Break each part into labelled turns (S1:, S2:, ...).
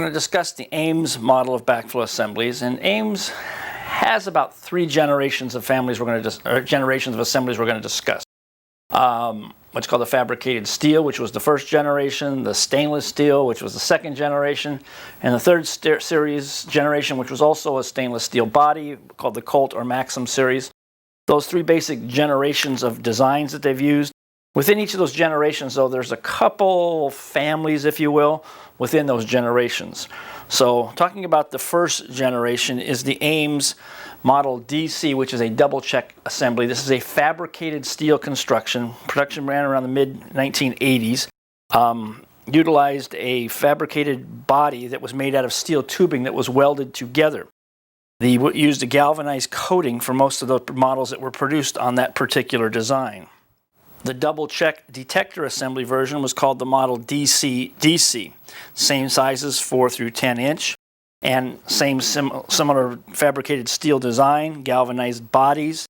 S1: going to discuss the Ames model of backflow assemblies, and Ames has about 3 generations of assemblies we're going to discuss. What's called the fabricated steel, which was the first generation, the stainless steel, which was the second generation, and the third series generation, which was also a stainless steel body, called the Colt or Maxim series. Those 3 basic generations of designs that they've used. Within each of those generations, though, there's a couple families, if you will, within those generations. So talking about the first generation is the Ames Model DC, which is a double check assembly. This is a fabricated steel construction. Production ran around the mid-1980s. Utilized a fabricated body that was made out of steel tubing that was welded together. They used a galvanized coating for most of the models that were produced on that particular design. The double check detector assembly version was called the Model DC. Same sizes, 4 through 10 inch, and similar fabricated steel design, galvanized bodies.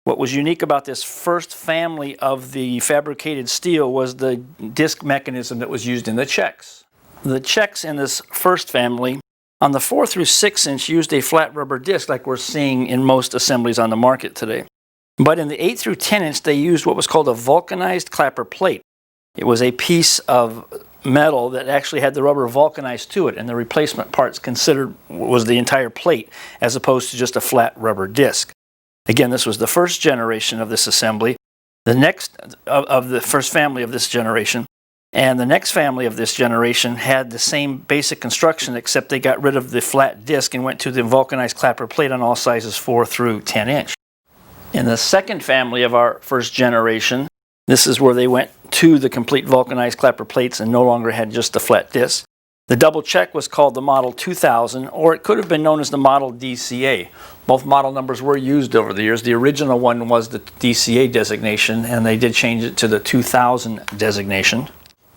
S1: What was unique about this first family of the fabricated steel was the disc mechanism that was used in the checks. The checks in this first family on the 4 through 6 inch used a flat rubber disc like we're seeing in most assemblies on the market today. But in the 8 through 10 inch, they used what was called a vulcanized clapper plate. It was a piece of metal that actually had the rubber vulcanized to it, and the replacement parts considered was the entire plate as opposed to just a flat rubber disc. Again, this was the first generation of this assembly, the next of the first family of this generation, and the next family of this generation had the same basic construction, except they got rid of the flat disc and went to the vulcanized clapper plate on all sizes 4 through 10 inch. In the second family of our first generation, this is where they went to the complete vulcanized clapper plates and no longer had just a flat disc. The double check was called the Model 2000, or it could have been known as the Model DCA. Both model numbers were used over the years. The original one was the DCA designation, and they did change it to the 2000 designation.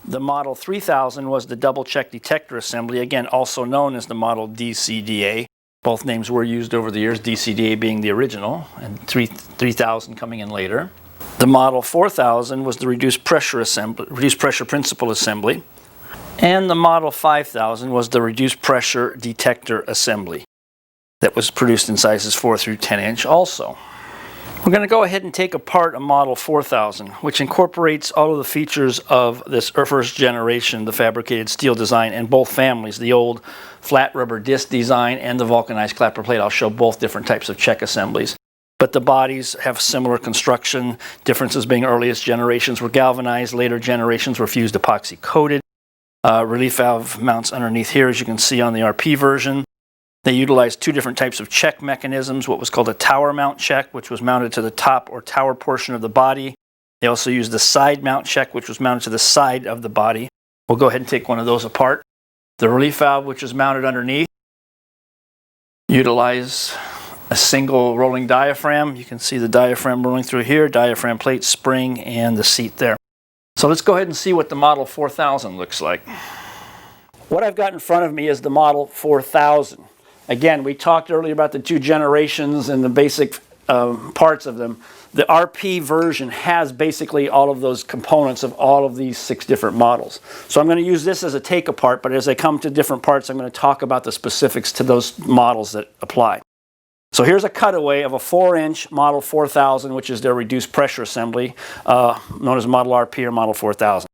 S1: The Model 3000 was the double check detector assembly, again also known as the Model DCDA. Both names were used over the years, DCDA being the original and 3000 coming in later. The Model 4000 was the reduced pressure principle assembly. And the Model 5000 was the reduced pressure detector assembly that was produced in sizes 4 through 10 inch also. We're going to go ahead and take apart a Model 4000, which incorporates all of the features of this first generation, the fabricated steel design, and both families, the old flat rubber disc design and the vulcanized clapper plate. I'll show both different types of check assemblies. But the bodies have similar construction, differences being earliest generations were galvanized, later generations were fused epoxy coated. Relief valve mounts underneath here, as you can see on the RP version. They utilized 2 different types of check mechanisms, what was called a tower mount check, which was mounted to the top or tower portion of the body. They also used the side mount check, which was mounted to the side of the body. We'll go ahead and take one of those apart. The relief valve, which is mounted underneath, utilize a single rolling diaphragm. You can see the diaphragm rolling through here, diaphragm plate, spring, and the seat there. So let's go ahead and see what the Model 4000 looks like. What I've got in front of me is the Model 4000. Again, we talked earlier about the 2 generations and the basic parts of them. The RP version has basically all of those components of all of these 6 different models. So I'm going to use this as a take apart, but as I come to different parts, I'm going to talk about the specifics to those models that apply. So here's a cutaway of a 4-inch Model 4000, which is their reduced pressure assembly, known as Model RP or Model 4000.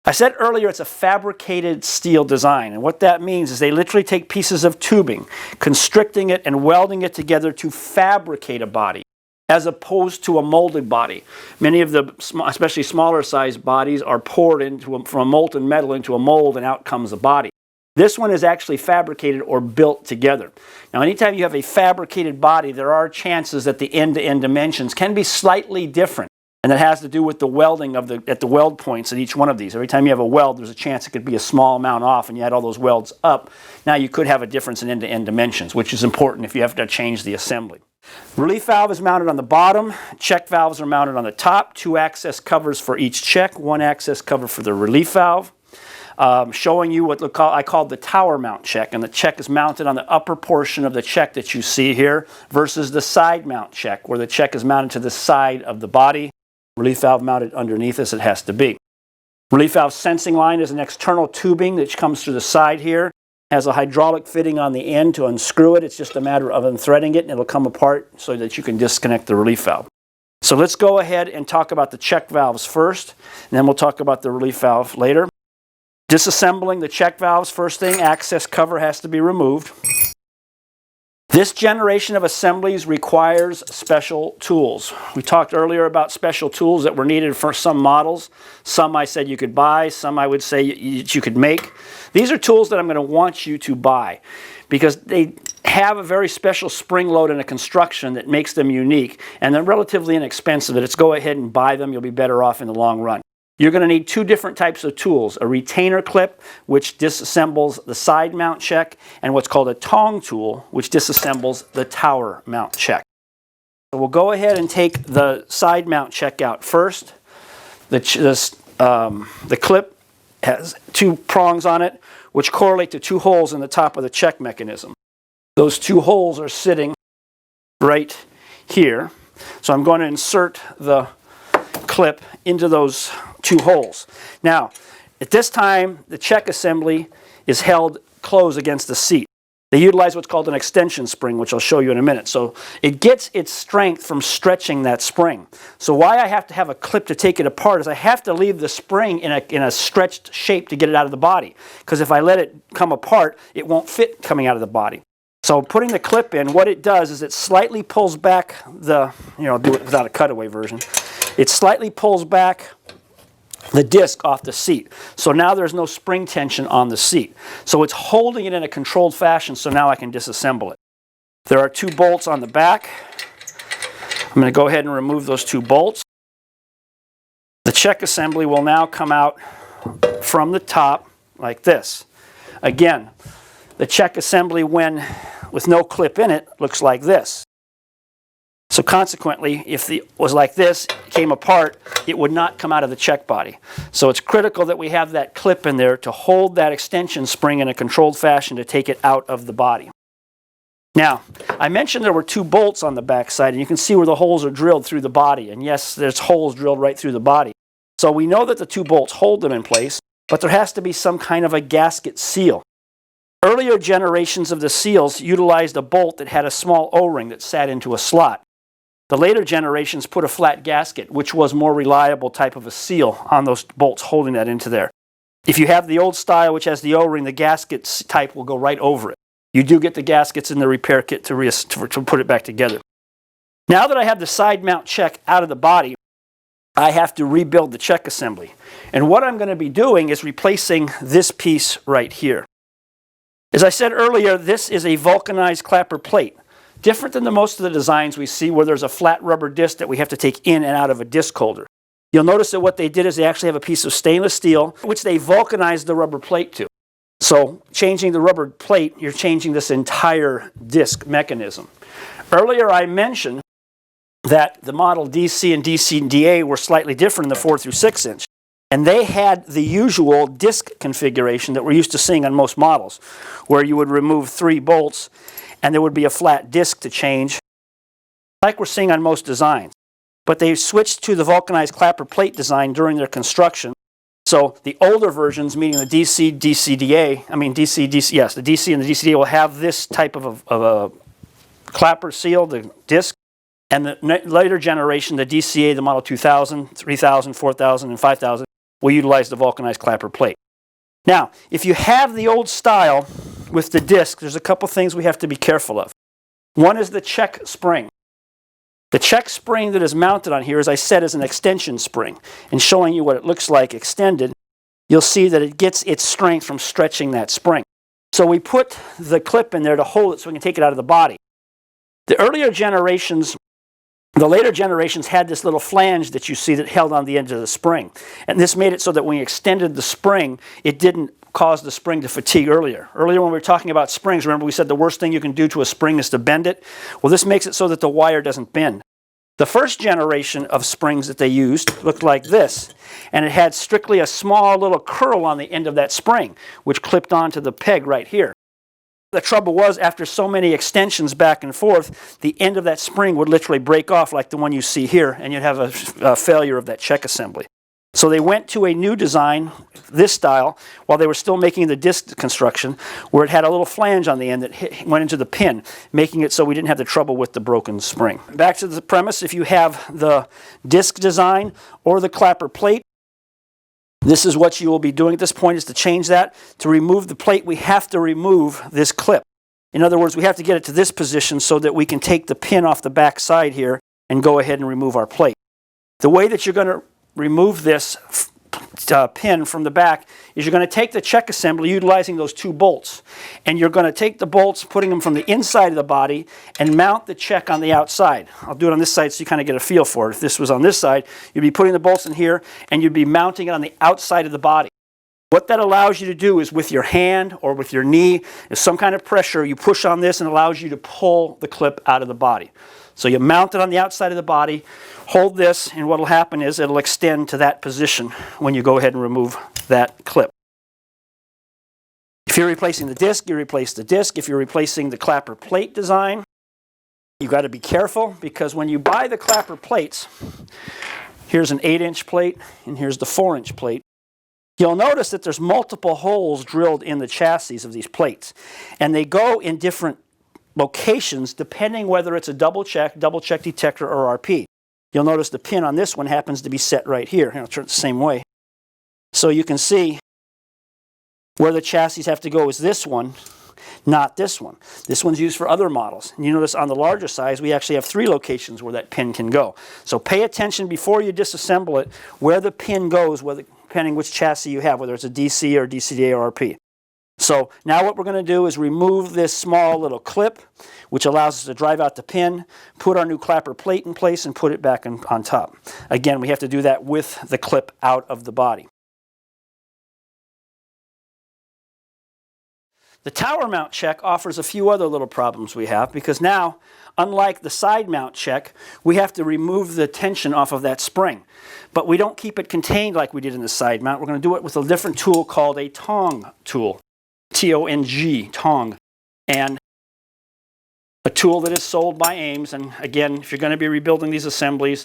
S1: I said earlier it's a fabricated steel design, and what that means is they literally take pieces of tubing, constricting it and welding it together to fabricate a body, as opposed to a molded body. Many of the, especially smaller sized bodies, are poured from a molten metal into a mold, and out comes a body. This one is actually fabricated or built together. Now, anytime you have a fabricated body, there are chances that the end-to-end dimensions can be slightly different. And that has to do with the welding at the weld points at each one of these. Every time you have a weld, there's a chance it could be a small amount off, and you add all those welds up. Now you could have a difference in end-to-end dimensions, which is important if you have to change the assembly. Relief valve is mounted on the bottom. Check valves are mounted on the top. 2 access covers for each check, 1 access cover for the relief valve. Showing you what I call the tower mount check, and the check is mounted on the upper portion of the check that you see here versus the side mount check, where the check is mounted to the side of the body. Relief valve mounted underneath as it has to be. Relief valve sensing line is an external tubing that comes through the side here. has a hydraulic fitting on the end to unscrew it. It's just a matter of unthreading it and it'll come apart so that you can disconnect the relief valve. So let's go ahead and talk about the check valves first, and then we'll talk about the relief valve later. Disassembling the check valves, first thing, access cover has to be removed. This generation of assemblies requires special tools. We talked earlier about special tools that were needed for some models. Some I said you could buy, some I would say you could make. These are tools that I'm going to want you to buy because they have a very special spring load in a construction that makes them unique, and they're relatively inexpensive. Let's go ahead and buy them. You'll be better off in the long run. You're going to need two different types of tools, a retainer clip, which disassembles the side mount check, and what's called a tong tool, which disassembles the tower mount check. So we'll go ahead and take the side mount check out first. The clip has two prongs on it, which correlate to two holes in the top of the check mechanism. Those two holes are sitting right here. So I'm going to insert the clip into those two holes. Now, at this time, the check assembly is held closed against the seat. They utilize what's called an extension spring, which I'll show you in a minute. So it gets its strength from stretching that spring. So why I have to have a clip to take it apart is I have to leave the spring in a stretched shape to get it out of the body. Because if I let it come apart, it won't fit coming out of the body. So putting the clip in, what it does is it slightly pulls back the, do it without a cutaway version. It slightly pulls back the disc off the seat. So now there's no spring tension on the seat. So it's holding it in a controlled fashion, so now I can disassemble it. There are two bolts on the back. I'm going to go ahead and remove those two bolts. The check assembly will now come out from the top like this. Again, the check assembly, when with no clip in it, looks like this. So consequently, if it was like this, came apart, it would not come out of the check body. So it's critical that we have that clip in there to hold that extension spring in a controlled fashion to take it out of the body. Now, I mentioned there were two bolts on the back side, and you can see where the holes are drilled through the body. And yes, there's holes drilled right through the body. So we know that the two bolts hold them in place, but there has to be some kind of a gasket seal. Earlier generations of the seals utilized a bolt that had a small O-ring that sat into a slot. The later generations put a flat gasket, which was more reliable type of a seal on those bolts holding that into there. If you have the old style, which has the O-ring, the gasket type will go right over it. You do get the gaskets in the repair kit to put it back together. Now that I have the side mount check out of the body, I have to rebuild the check assembly. And what I'm going to be doing is replacing this piece right here. As I said earlier, this is a vulcanized clapper plate. Different than most of the designs we see where there's a flat rubber disc that we have to take in and out of a disc holder. You'll notice that what they did is they actually have a piece of stainless steel, which they vulcanized the rubber plate to. So changing the rubber plate, you're changing this entire disc mechanism. Earlier I mentioned that the model DC and DC-DA were slightly different in the 4 through 6 inch. And they had the usual disc configuration that we're used to seeing on most models, where you would remove 3 bolts and there would be a flat disc to change, like we're seeing on most designs. But they switched to the vulcanized clapper plate design during their construction. So the older versions, meaning the DC, DC-DA, the DC and the DC-DA will have this type of a clapper seal, the disc. And the later generation, the DCA, the model 2000, 3000, 4000, and 5000, will utilize the vulcanized clapper plate. Now, if you have the old style with the disc, there's a couple things we have to be careful of. One is the check spring. The check spring that is mounted on here, as I said, is an extension spring. And showing you what it looks like extended, you'll see that it gets its strength from stretching that spring. So we put the clip in there to hold it so we can take it out of the body. The later generations had this little flange that you see that held on the end of the spring. And this made it so that when you extended the spring, it didn't cause the spring to fatigue earlier. Earlier when we were talking about springs, remember we said the worst thing you can do to a spring is to bend it? Well, this makes it so that the wire doesn't bend. The first generation of springs that they used looked like this. And it had strictly a small little curl on the end of that spring, which clipped onto the peg right here. The trouble was, after so many extensions back and forth, the end of that spring would literally break off like the one you see here, and you'd have a failure of that check assembly. So they went to a new design, this style, while they were still making the disc construction, where it had a little flange on the end that went into the pin, making it so we didn't have the trouble with the broken spring. Back to the premise, if you have the disc design or the clapper plate, this is what you will be doing at this point, is to change that. To remove the plate, we have to remove this clip. In other words, we have to get it to this position so that we can take the pin off the back side here and go ahead and remove our plate. The way that you're going to remove this pin from the back is you're going to take the check assembly utilizing those two bolts, and you're going to take the bolts, putting them from the inside of the body, and mount the check on the outside. I'll do it on this side so you kind of get a feel for it. If this was on this side, you'd be putting the bolts in here and you'd be mounting it on the outside of the body. What that allows you to do is, with your hand or with your knee, if some kind of pressure, you push on this and it allows you to pull the clip out of the body. So you mount it on the outside of the body, hold this, and what will happen is it'll extend to that position when you go ahead and remove that clip. If you're replacing the disc, you replace the disc. If you're replacing the clapper plate design, you've got to be careful, because when you buy the clapper plates, here's an 8-inch plate and here's the 4-inch plate. You'll notice that there's multiple holes drilled in the chassis of these plates, and they go in different locations depending whether it's a double check detector, or RP. You'll notice the pin on this one happens to be set right here. I'll turn it the same way. So you can see where the chassis have to go is this one, not this one. This one's used for other models. And you notice on the larger size, we actually have 3 locations where that pin can go. So pay attention before you disassemble it where the pin goes, depending which chassis you have, whether it's a DC or DCDA or RP. So now what we're going to do is remove this small little clip, which allows us to drive out the pin, put our new clapper plate in place, and put it back on top. Again, we have to do that with the clip out of the body. The tower mount check offers a few other little problems we have, because now, unlike the side mount check, we have to remove the tension off of that spring. But we don't keep it contained like we did in the side mount. We're going to do it with a different tool called a tong tool. T-O-N-G, tong. And a tool that is sold by Ames. And again, if you're going to be rebuilding these assemblies,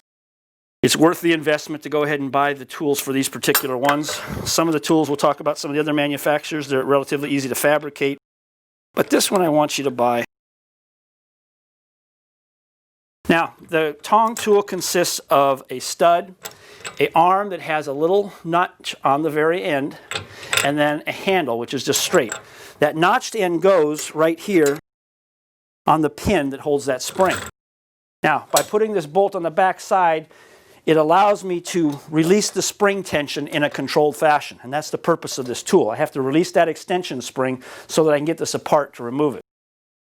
S1: it's worth the investment to go ahead and buy the tools for these particular ones. Some of the tools, we'll talk about some of the other manufacturers. They're relatively easy to fabricate. But this one I want you to buy. Now, the tong tool consists of a stud, an arm that has a little notch on the very end, and then a handle, which is just straight. That notched end goes right here on the pin that holds that spring. Now, by putting this bolt on the back side, it allows me to release the spring tension in a controlled fashion, and that's the purpose of this tool. I have to release that extension spring so that I can get this apart to remove it.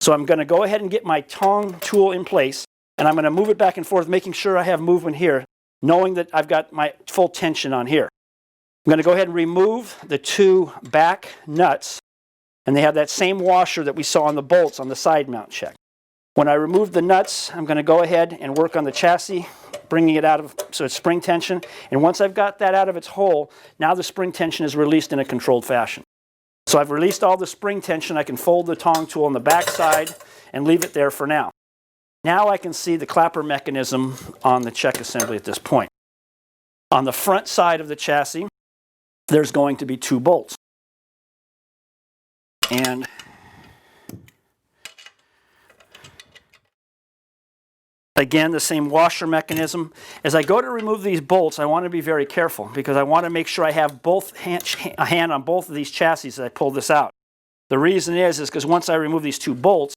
S1: So I'm going to go ahead and get my tong tool in place, and I'm going to move it back and forth, making sure I have movement here, knowing that I've got my full tension on here. I'm going to go ahead and remove the 2 back nuts, and they have that same washer that we saw on the bolts on the side mount check. When I remove the nuts, I'm going to go ahead and work on the chassis, bringing it out of, so it's spring tension. And once I've got that out of its hole, now the spring tension is released in a controlled fashion. So I've released all the spring tension. I can fold the tong tool on the back side and leave it there for now. Now I can see the clapper mechanism on the check assembly at this point. On the front side of the chassis, there's going to be 2 bolts. And again, the same washer mechanism. As I go to remove these bolts, I want to be very careful, because I want to make sure I have a hand on both of these chassis as I pull this out. The reason is because once I remove these 2 bolts,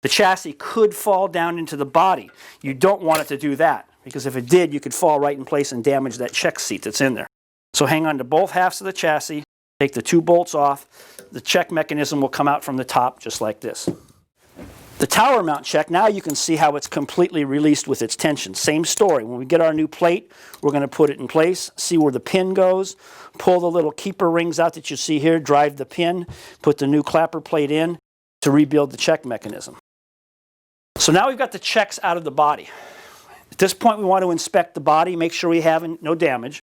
S1: the chassis could fall down into the body. You don't want it to do that, because if it did, you could fall right in place and damage that check seat that's in there. So hang on to both halves of the chassis, take the 2 bolts off. The check mechanism will come out from the top just like this. The tower mount check, now you can see how it's completely released with its tension. Same story. When we get our new plate, we're going to put it in place, see where the pin goes, pull the little keeper rings out that you see here, drive the pin, put the new clapper plate in to rebuild the check mechanism. So now we've got the checks out of the body. At this point, we want to inspect the body, make sure we have no damage.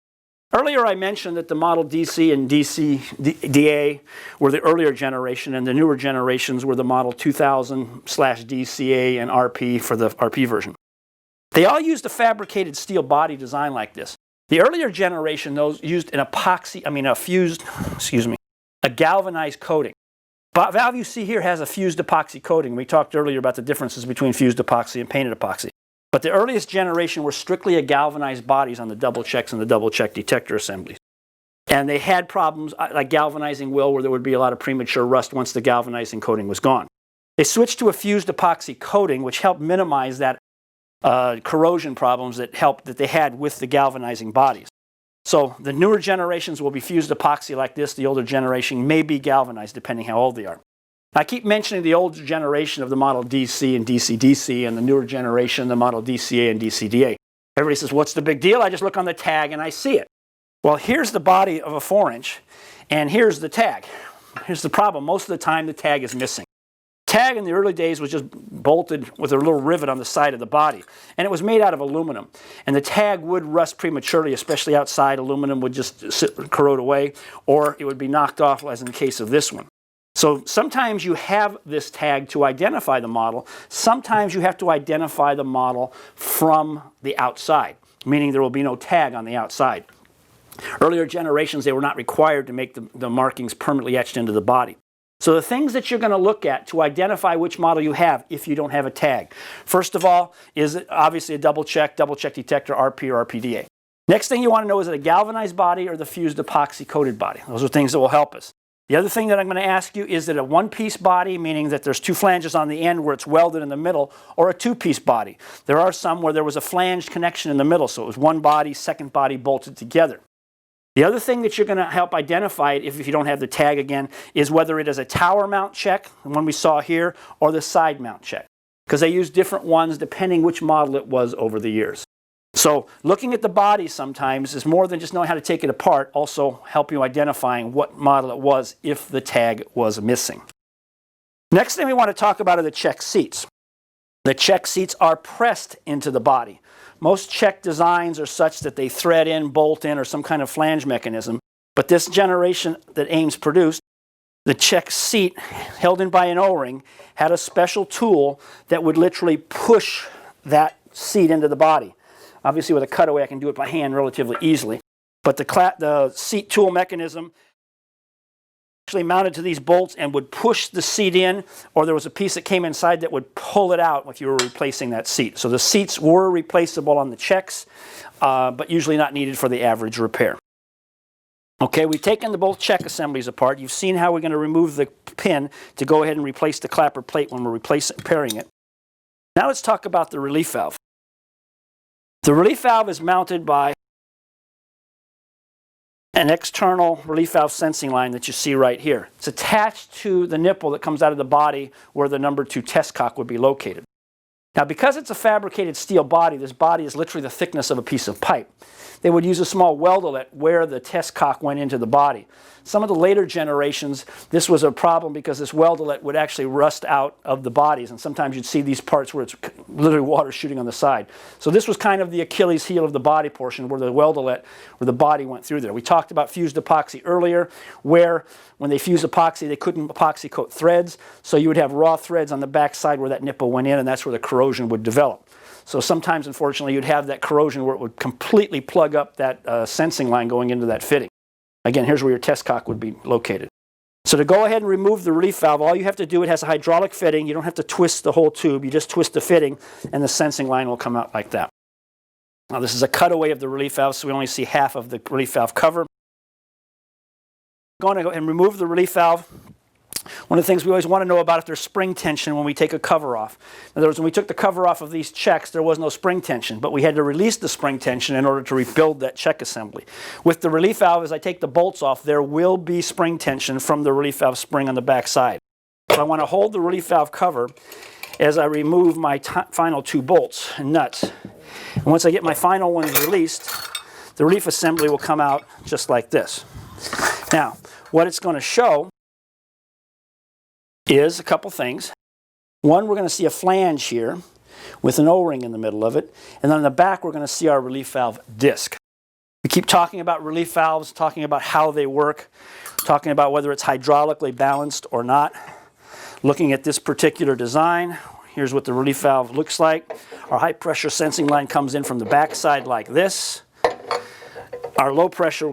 S1: Earlier I mentioned that the Model DC and DA were the earlier generation, and the newer generations were the Model 2000/DCA and RP for the RP version. They all used a fabricated steel body design like this. The earlier generation, those used an a galvanized coating. Valve you see here has a fused epoxy coating. We talked earlier about the differences between fused epoxy and painted epoxy. But the earliest generation were strictly a galvanized bodies on the double checks and the double check detector assemblies. And they had problems like galvanizing will, where there would be a lot of premature rust once the galvanizing coating was gone. They switched to a fused epoxy coating, which helped minimize that corrosion problems that they had with the galvanizing bodies. So the newer generations will be fused epoxy like this. The older generation may be galvanized, depending how old they are. I keep mentioning the older generation of the model DC and DC-DC, and the newer generation, the model DCA and DCDA. Everybody says, what's the big deal? I just look on the tag and I see it. Well, here's the body of a 4-inch, and here's the tag. Here's the problem. Most of the time, the tag is missing. Tag in the early days was just bolted with a little rivet on the side of the body, and it was made out of aluminum. And the tag would rust prematurely, especially outside. Aluminum would just corrode away, or it would be knocked off, as in the case of this one. So sometimes you have this tag to identify the model. Sometimes you have to identify the model from the outside, meaning there will be no tag on the outside. Earlier generations, they were not required to make the markings permanently etched into the body. So the things that you're going to look at to identify which model you have if you don't have a tag. First of all, is it obviously a double check detector, RP or RPDA. Next thing you want to know, is it a galvanized body or the fused epoxy coated body? Those are things that will help us. The other thing that I'm going to ask you, is it a one-piece body, meaning that there's two flanges on the end where it's welded in the middle, or a two-piece body? There are some where there was a flanged connection in the middle, so it was one body, second body bolted together. The other thing that you're going to help identify it, if you don't have the tag again, is whether it is a tower mount check, the one we saw here, or the side mount check. Because they use different ones depending which model it was over the years. So looking at the body sometimes is more than just knowing how to take it apart, also help you identifying what model it was if the tag was missing. Next thing we want to talk about are the check seats. The check seats are pressed into the body. Most check designs are such that they thread in, bolt in, or some kind of flange mechanism. But this generation that Ames produced, the check seat held in by an O-ring, had a special tool that would literally push that seat into the body. Obviously with a cutaway I can do it by hand relatively easily. But the seat tool mechanism actually mounted to these bolts and would push the seat in, or there was a piece that came inside that would pull it out if you were replacing that seat. So the seats were replaceable on the checks, but usually not needed for the average repair. Okay, we've taken the both check assemblies apart. You've seen how we're going to remove the pin to go ahead and replace the clapper plate when we're repairing it. Now let's talk about the relief valve. The relief valve is mounted by an external relief valve sensing line that you see right here. It's attached to the nipple that comes out of the body where the number 2 test cock would be located. Now because it's a fabricated steel body, this body is literally the thickness of a piece of pipe. They would use a small weldolet where the test cock went into the body. Some of the later generations, this was a problem because this weldolet would actually rust out of the bodies, and sometimes you'd see these parts where it's literally water shooting on the side. So this was kind of the Achilles heel of the body portion, where the weldolet, where the body went through there. We talked about fused epoxy earlier, where when they fused epoxy, they couldn't epoxy coat threads, so you would have raw threads on the back side where that nipple went in, and that's where the corrosion would develop. So sometimes, unfortunately, you'd have that corrosion where it would completely plug up that sensing line going into that fitting. Again, here's where your test cock would be located. So to go ahead and remove the relief valve, all you have to do, it has a hydraulic fitting. You don't have to twist the whole tube. You just twist the fitting, and the sensing line will come out like that. Now, this is a cutaway of the relief valve, so we only see half of the relief valve cover. Going to go and remove the relief valve. One of the things we always want to know about if there's spring tension when we take a cover off. In other words, when we took the cover off of these checks, there was no spring tension, but we had to release the spring tension in order to rebuild that check assembly. With the relief valve, as I take the bolts off, there will be spring tension from the relief valve spring on the back side. So I want to hold the relief valve cover as I remove my final 2 bolts and nuts. And once I get my final ones released, the relief assembly will come out just like this. Now, what it's going to show is a couple things. One, we're going to see a flange here with an O-ring in the middle of it, and then on the back we're going to see our relief valve disc. We keep talking about relief valves, talking about how they work, talking about whether it's hydraulically balanced or not. Looking at this particular design, here's what the relief valve looks like. Our high pressure sensing line comes in from the back side like this. our low pressure,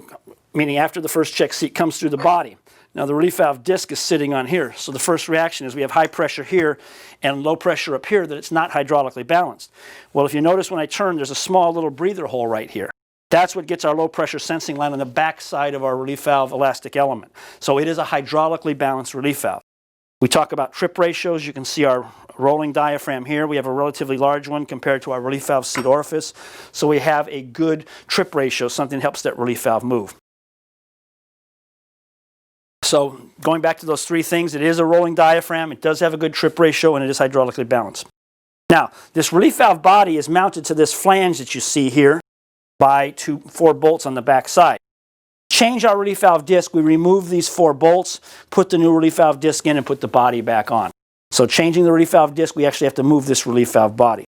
S1: meaning after the first check seat, comes through the body. Now the relief valve disc is sitting on here, so the first reaction is we have high pressure here and low pressure up here, that it's not hydraulically balanced. Well, if you notice when I turn, there's a small little breather hole right here. That's what gets our low pressure sensing line on the back side of our relief valve elastic element. So it is a hydraulically balanced relief valve. We talk about trip ratios. You can see our rolling diaphragm here. We have a relatively large one compared to our relief valve seat orifice. So we have a good trip ratio, something that helps that relief valve move. So going back to those three things, it is a rolling diaphragm, it does have a good trip ratio, and it is hydraulically balanced. Now, this relief valve body is mounted to this flange that you see here by 4 bolts on the back side. Change our relief valve disc, we remove these 4 bolts, put the new relief valve disc in, and put the body back on. So changing the relief valve disc, we actually have to move this relief valve body.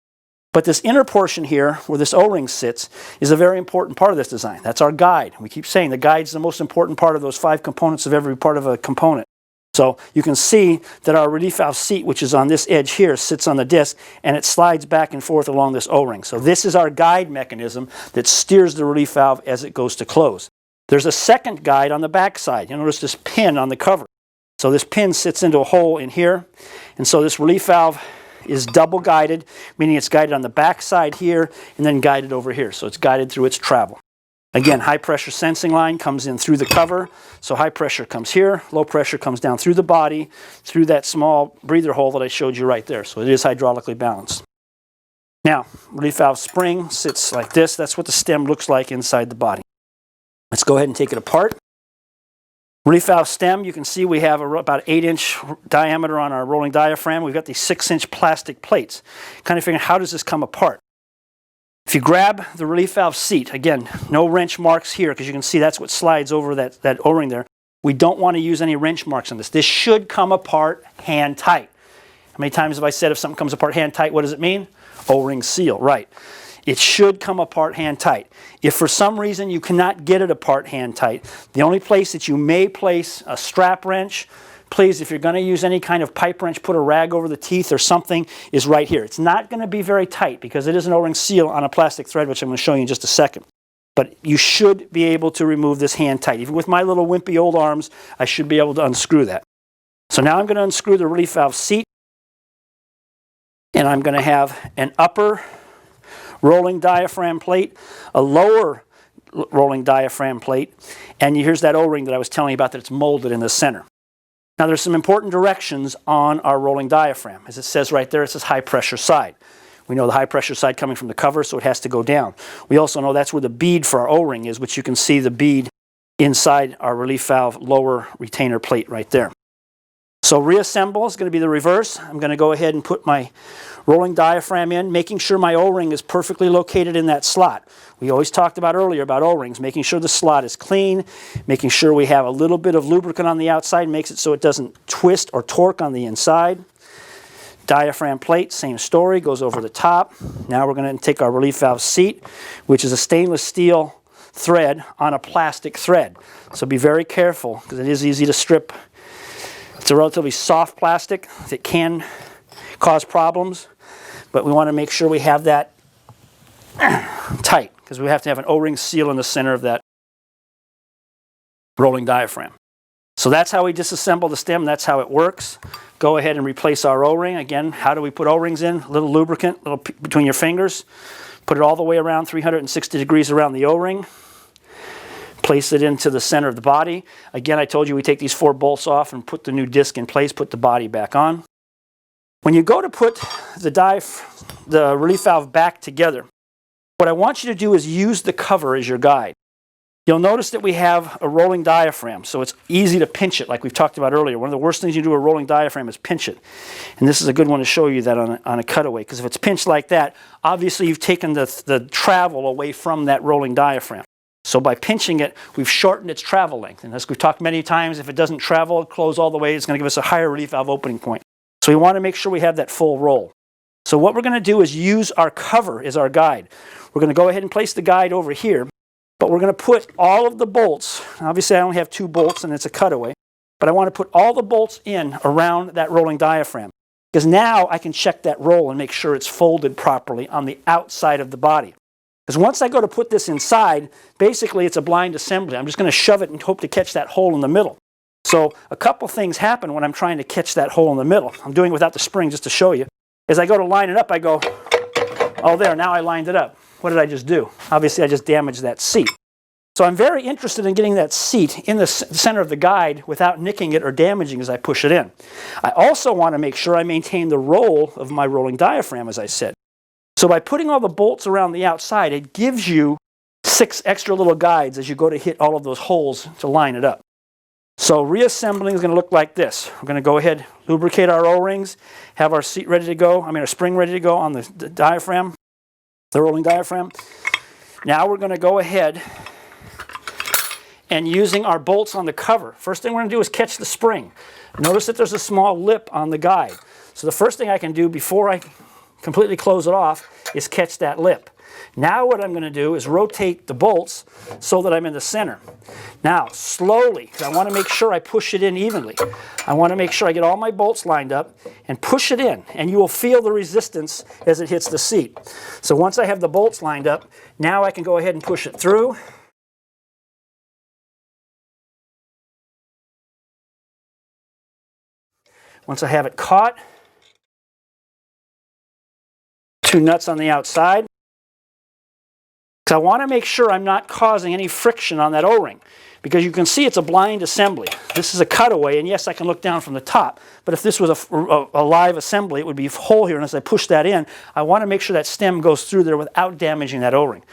S1: But this inner portion here, where this O-ring sits, is a very important part of this design. That's our guide. We keep saying the guide is the most important part of those 5 components of every part of a component. So you can see that our relief valve seat, which is on this edge here, sits on the disc, and it slides back and forth along this O-ring. So this is our guide mechanism that steers the relief valve as it goes to close. There's a second guide on the back side. You'll notice this pin on the cover. So this pin sits into a hole in here, and so this relief valve is double guided, meaning it's guided on the back side here and then guided over here. So it's guided through its travel. Again, high pressure sensing line comes in through the cover. So high pressure comes here, low pressure comes down through the body, through that small breather hole that I showed you right there. So it is hydraulically balanced. Now, relief valve spring sits like this. That's what the stem looks like inside the body. Let's go ahead and take it apart. Relief valve stem, you can see we have about 8-inch diameter on our rolling diaphragm. We've got these 6-inch plastic plates. Kind of figuring, how does this come apart? If you grab the relief valve seat, again, no wrench marks here, because you can see that's what slides over that O-ring there. We don't want to use any wrench marks on this. This should come apart hand tight. How many times have I said if something comes apart hand tight, what does it mean? O-ring seal, right. It should come apart hand tight. If for some reason you cannot get it apart hand tight, the only place that you may place a strap wrench, please, if you're going to use any kind of pipe wrench, put a rag over the teeth or something, is right here. It's not going to be very tight because it is an O-ring seal on a plastic thread, which I'm going to show you in just a second. But you should be able to remove this hand tight. Even with my little wimpy old arms, I should be able to unscrew that. So now I'm going to unscrew the relief valve seat, and I'm going to have an upper rolling diaphragm plate, a lower rolling diaphragm plate, and here's that O-ring that I was telling you about, that it's molded in the center. Now there's some important directions on our rolling diaphragm. As it says right there, it says high pressure side. We know the high pressure side coming from the cover, so it has to go down. We also know that's where the bead for our O-ring is, which you can see the bead inside our relief valve lower retainer plate right there. So reassemble is going to be the reverse. I'm going to go ahead and put my rolling diaphragm in, making sure my O-ring is perfectly located in that slot. We always talked about earlier about O-rings, making sure the slot is clean, making sure we have a little bit of lubricant on the outside, makes it so it doesn't twist or torque on the inside. Diaphragm plate, same story, goes over the top. Now we're going to take our relief valve seat, which is a stainless steel thread on a plastic thread. So be very careful, because it is easy to strip. It's a relatively soft plastic that can cause problems, but we want to make sure we have that tight, because we have to have an O-ring seal in the center of that rolling diaphragm. So that's how we disassemble the stem. That's how it works. Go ahead and replace our O-ring. Again, how do we put O-rings in? A little lubricant, a little between your fingers. Put it all the way around 360 degrees around the O-ring. Place it into the center of the body. Again, I told you we take these 4 bolts off and put the new disc in place, put the body back on. When you go to put the relief valve back together, what I want you to do is use the cover as your guide. You'll notice that we have a rolling diaphragm, so it's easy to pinch it like we've talked about earlier. One of the worst things you do with a rolling diaphragm is pinch it. And this is a good one to show you that on a cutaway, because if it's pinched like that, obviously you've taken the travel away from that rolling diaphragm. So by pinching it, we've shortened its travel length. And as we've talked many times, if it doesn't travel, close all the way, it's going to give us a higher relief valve opening point. So we want to make sure we have that full roll. So what we're going to do is use our cover as our guide. We're going to go ahead and place the guide over here, but we're going to put all of the bolts. Obviously I only have 2 bolts and it's a cutaway, but I want to put all the bolts in around that rolling diaphragm, because now I can check that roll and make sure it's folded properly on the outside of the body. Because once I go to put this inside, basically it's a blind assembly. I'm just going to shove it and hope to catch that hole in the middle. So a couple things happen when I'm trying to catch that hole in the middle. I'm doing it without the spring just to show you. As I go to line it up, I go, oh there, now I lined it up. What did I just do? Obviously I just damaged that seat. So I'm very interested in getting that seat in the center of the guide without nicking it or damaging as I push it in. I also want to make sure I maintain the roll of my rolling diaphragm, as I said. So by putting all the bolts around the outside, it gives you 6 extra little guides as you go to hit all of those holes to line it up. So reassembling is going to look like this. We're going to go ahead, lubricate our O-rings, have our seat ready to go, our spring ready to go on the diaphragm, the rolling diaphragm. Now we're going to go ahead and using our bolts on the cover. First thing we're going to do is catch the spring. Notice that there's a small lip on the guide. So the first thing I can do before I completely close it off is catch that lip. Now what I'm going to do is rotate the bolts so that I'm in the center. Now slowly, because I want to make sure I push it in evenly. I want to make sure I get all my bolts lined up and push it in, and you will feel the resistance as it hits the seat. So once I have the bolts lined up, now I can go ahead and push it through. Once I have it caught, 2 nuts on the outside. Because I want to make sure I'm not causing any friction on that O-ring. Because you can see it's a blind assembly. This is a cutaway, and yes, I can look down from the top. But if this was a live assembly, it would be a hole here, and as I push that in, I want to make sure that stem goes through there without damaging that O-ring.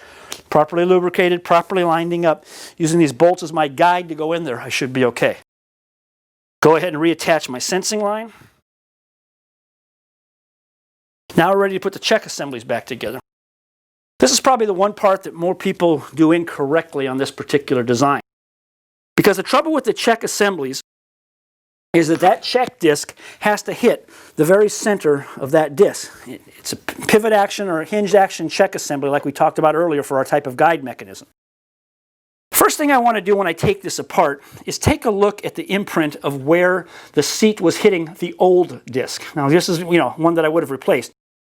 S1: Properly lubricated, properly lining up, using these bolts as my guide to go in there, I should be okay. Go ahead and reattach my sensing line. Now we're ready to put the check assemblies back together. This is probably the one part that more people do incorrectly on this particular design. Because the trouble with the check assemblies is that that check disc has to hit the very center of that disc. It's a pivot action or a hinge action check assembly like we talked about earlier for our type of guide mechanism. First thing I want to do when I take this apart is take a look at the imprint of where the seat was hitting the old disc. Now this is one that I would have replaced.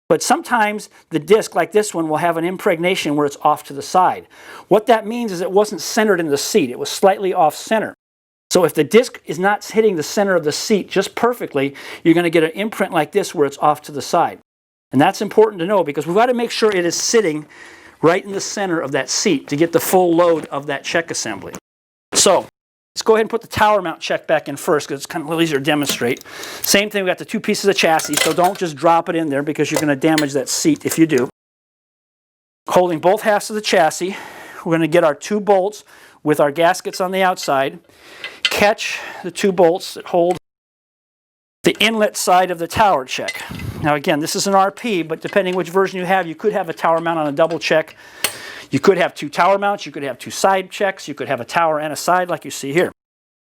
S1: But sometimes the disc, like this one, will have an impregnation where it's off to the side. What that means is it wasn't centered in the seat. It was slightly off center. So if the disc is not hitting the center of the seat just perfectly, you're going to get an imprint like this where it's off to the side. And that's important to know because we've got to make sure it is sitting right in the center of that seat to get the full load of that check assembly. So let's go ahead and put the tower mount check back in first because it's kind of a little easier to demonstrate. Same thing, we got the 2 pieces of chassis, so don't just drop it in there because you're going to damage that seat if you do. Holding both halves of the chassis, we're going to get our 2 bolts with our gaskets on the outside, catch the 2 bolts that hold the inlet side of the tower check. Now again, this is an RP, but depending which version you have, you could have a tower mount on a double check. You could have 2 tower mounts, you could have 2 side checks, you could have a tower and a side like you see here.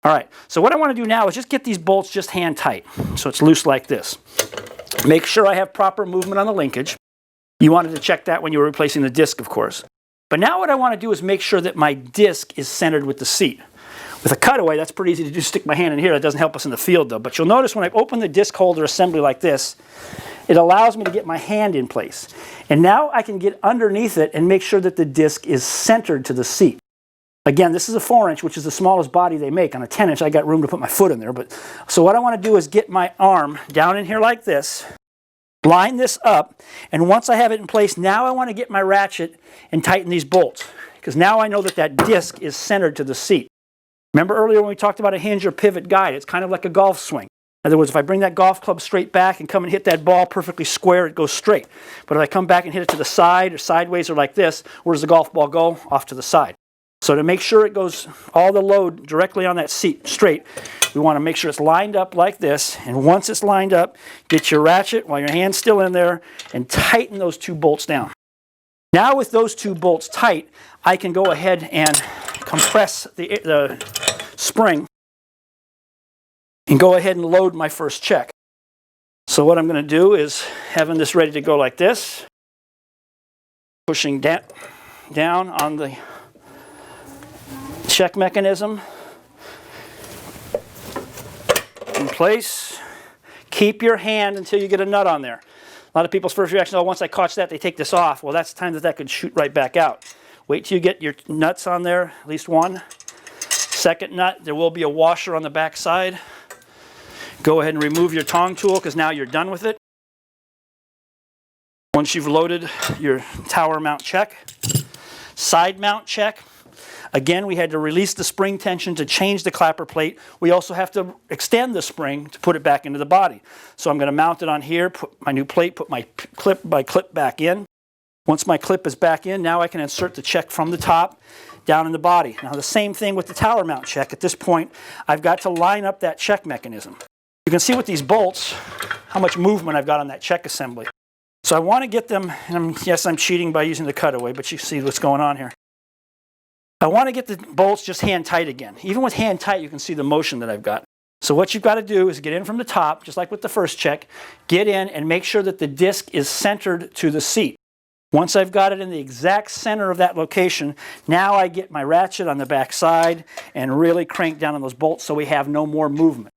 S1: All right, so what I want to do now is just get these bolts just hand tight, so it's loose like this. Make sure I have proper movement on the linkage. You wanted to check that when you were replacing the disc, of course. But now what I want to do is make sure that my disc is centered with the seat. With a cutaway, that's pretty easy to do, stick my hand in here. That doesn't help us in the field though. But you'll notice when I open the disc holder assembly like this, it allows me to get my hand in place. And now I can get underneath it and make sure that the disc is centered to the seat. Again, this is a 4-inch, which is the smallest body they make. On a 10-inch, I got room to put my foot in there. So what I want to do is get my arm down in here like this, line this up, and once I have it in place, now I want to get my ratchet and tighten these bolts. Because now I know that that disc is centered to the seat. Remember earlier when we talked about a hinge or pivot guide, it's kind of like a golf swing. In other words, if I bring that golf club straight back and come and hit that ball perfectly square, it goes straight. But if I come back and hit it to the side or sideways or like this, where does the golf ball go? Off to the side. So to make sure it goes all the load directly on that seat straight, we want to make sure it's lined up like this. And once it's lined up, get your ratchet while your hand's still in there and tighten those 2 bolts down. Now with those 2 bolts tight, I can go ahead and compress the spring and go ahead and load my first check. So what I'm going to do is having this ready to go like this, pushing down on the check mechanism in place. Keep your hand until you get a nut on there.
S2: A lot of people's first reaction, oh, once I catch that, they take this off. Well, that's the time that that could shoot right back out. Wait till you get your nuts on there, at least one. Second nut, there will be a washer on the back side. Go ahead and remove your tong tool because now you're done with it. Once you've loaded your tower mount check, side mount check. Again, we had to release the spring tension to change the clapper plate. We also have to extend the spring to put it back into the body. So I'm going to mount it on here, put my new plate, put my clip back in. Once my clip is back in, now I can insert the check from the top down in the body. Now the same thing with the tower mount check. At this point, I've got to line up that check mechanism. You can see with these bolts how much movement I've got on that check assembly. So I want to get them, and yes, I'm cheating by using the cutaway, but you see what's going on here. I want to get the bolts just hand tight again. Even with hand tight, you can see the motion that I've got. So what you've got to do is get in from the top, just like with the first check, get in and make sure that the disc is centered to the seat. Once I've got it in the exact center of that location, now I get my ratchet on the back side and really crank down on those bolts so we have no more movement.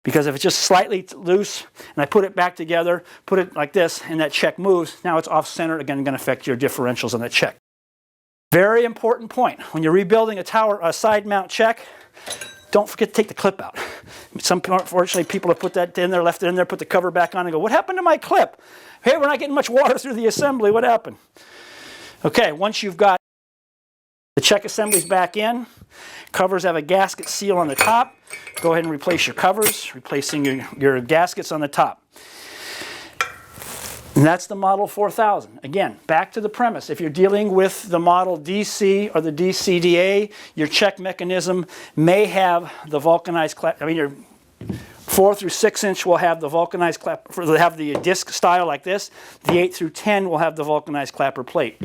S2: Because if it's just slightly loose and I put it back together, put it like this, and that check moves, now it's off center, again, going to affect your differentials on that check. Very important point. When you're rebuilding a side mount check, don't forget to take the clip out. Unfortunately, people have put that in there, left it in there, put the cover back on and go, what happened to my clip? Hey, we're not getting much water through the assembly. What happened? Okay, once you've got the check assemblies back in, covers have a gasket seal on the top. Go ahead and replace your covers, replacing your gaskets on the top. And that's the Model 4000. Again, back to the premise. If you're dealing with the Model DC or the DCDA, your check mechanism may have the vulcanized your 4 through 6 inch will have the vulcanized clapper, they'll have the disc style like this. The 8 through 10 will have the vulcanized clapper plate.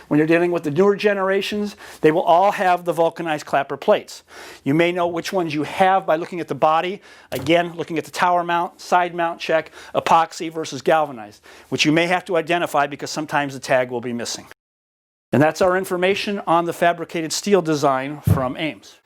S2: When you're dealing with the newer generations, they will all have the vulcanized clapper plates. You may know which ones you have by looking at the body. Again, looking at the tower mount, side mount check, epoxy versus galvanized, which you may have to identify because sometimes the tag will be missing. And that's our information on the fabricated steel design from Ames.